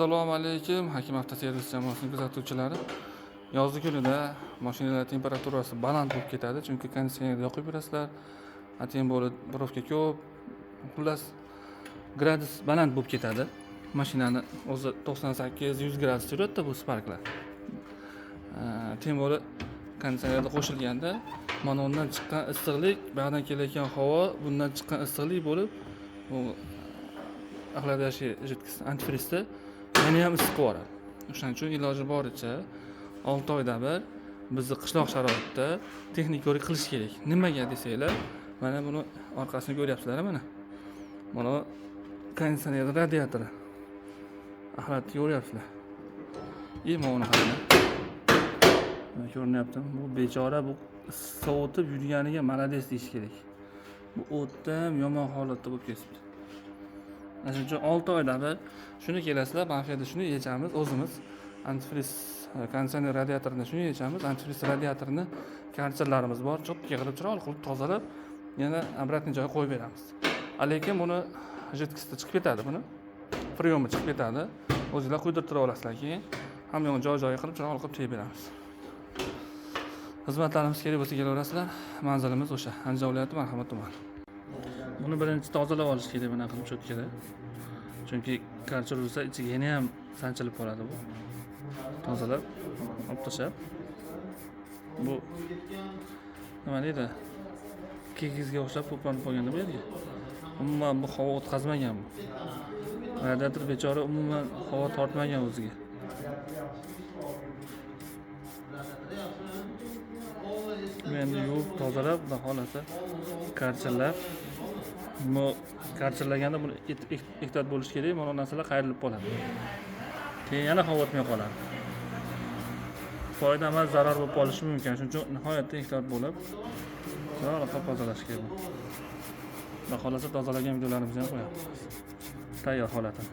Assalomu alaykum, Hakim avtoservis jamoasining kuzatuvchilari. Yozgi kunida mashinalar temperaturasi baland bo'lib ketadi, chunki konditsioner yoqib yurasizlar. Atin bo'lib birovga ko'p, xullas gradus baland bo'lib ketadi. Mashinani o'zi 98-100 gradus yuradi bu Sparklar. Atin bo'lib konditsionerga qo'shilganda mana undan chiqqan issiqlik, ba'dan kelayotgan havo bundan chiqqan issiqlik bo'lib, u охлаждающий жидкость antifrizda yana ham issiq qilib yuboradi. O'shaning uchun iloji boricha 6 oyda bir bizni qishloq sharoitida texnik ko'rik qilish kerak. Nimaga desanglar, mana buni orqasini ko'ryapsizlar mana. Mana konditsioner radiatori. Axlatni ko'ryapsizlar. Mana qarang. Mana ko'rinyaptimi? Bu bechora bu sovutib yurganiga malades deyish kerak. Bu o'tdan yomon holatda bo'lib ketibdi. Shuning uchun 6 oyda bir shuni kelasizlar, banfiyada shuni yechamiz o'zimiz. Antifriz konditsioner radiatorini shuni yechamiz. Antifriz radiatorini karcherlarimiz bor, cho'pga qilib chiroyli qilib tozalab, yana обратный joyiga qo'yib beramiz. Lekin buni jidkisda chiqib ketadi buni. Priyomga chiqib ketadi. O'zingizlar quydirtirib olasizlar, keyin hamma joy-joyi qilib chiroyli qilib tegib beramiz. Xizmatlarimiz kerak bo'lsa kelaverasizlar. Manzilimiz o'sha Andijon viloyati Marhamat tumani. Buni birinchi tozalab olish kerak buni qilib cho'tkada. Chunki karcher ursa ichiga yana ham sanchilib qoladi bu. Tozalab, olib tashlab. Bu nima deydi? Kegizga o'xshab to'planib qolganda bu yerga. Umuman bu havo o'tkazmagan bu. Radiator bechora umuman havo tortmagan o'ziga. Endi yuvib tozalab, xudo xolasa karcherlab bu karcherlaganda buni ehtiyot bo'lish kerak, mana bu narsalar qayrilib qoladi. Keyin yana havo o'tmay qoladi. Foyda emas, zarar bo'lib qolishi mumkin. Shuning uchun nihoyatda ehtiyot bo'lib, to'g'ri tozalash kerak. Xudo xolasa tozalagan videolarimizni ham qo'yamiz. Tayyor holatini.